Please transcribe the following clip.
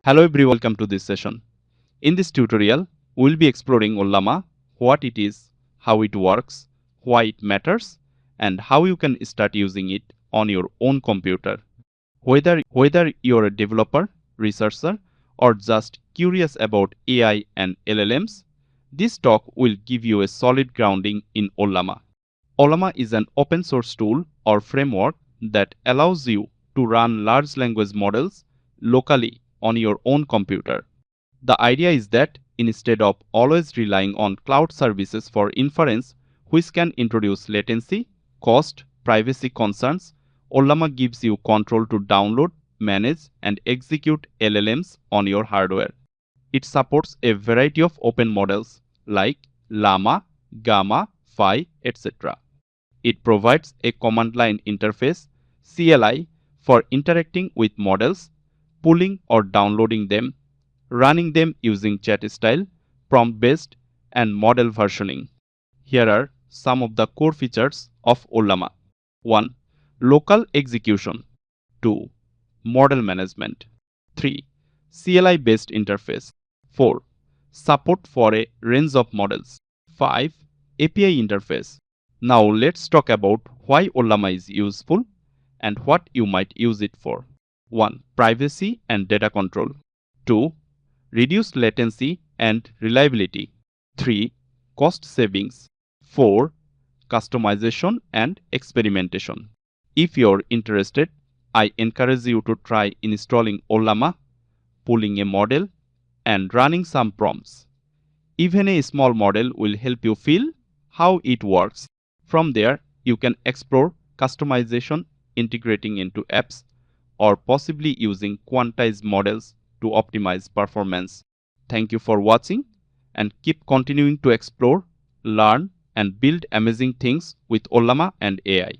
Hello everyone, welcome to this session. In this tutorial, we'll be exploring Ollama, what it is, how it works, why it matters, and how you can start using it on your own computer. Whether you're a developer, researcher, or just curious about AI and LLMs, this talk will give you a solid grounding in Ollama. Ollama is an open source tool or framework that allows you to run large language models locally on your own computer. The idea is that instead of always relying on cloud services for inference, which can introduce latency, cost, privacy concerns, Ollama gives you control to download, manage, and execute LLMs on your hardware. It supports a variety of open models like LLaMA, Gamma, Phi, etc. It provides a command line interface (CLI) for interacting with models, pulling or downloading them, running them using chat style, prompt based, and model versioning. Here are some of the core features of Ollama. 1. Local execution. 2. Model management. 3. CLI based interface. 4. Support for a range of models. 5. API interface. Now let's talk about why Ollama is useful and what you might use it for. 1. Privacy and data control. 2. Reduced latency and reliability. 3. Cost savings. 4. Customization and experimentation. If you're interested, I encourage you to try installing Ollama, pulling a model, and running some prompts. Even a small model will help you feel how it works. From there, you can explore customization, integrating into apps, or possibly using quantized models to optimize performance. Thank you for watching and keep continuing to explore, learn, and build amazing things with Ollama and AI.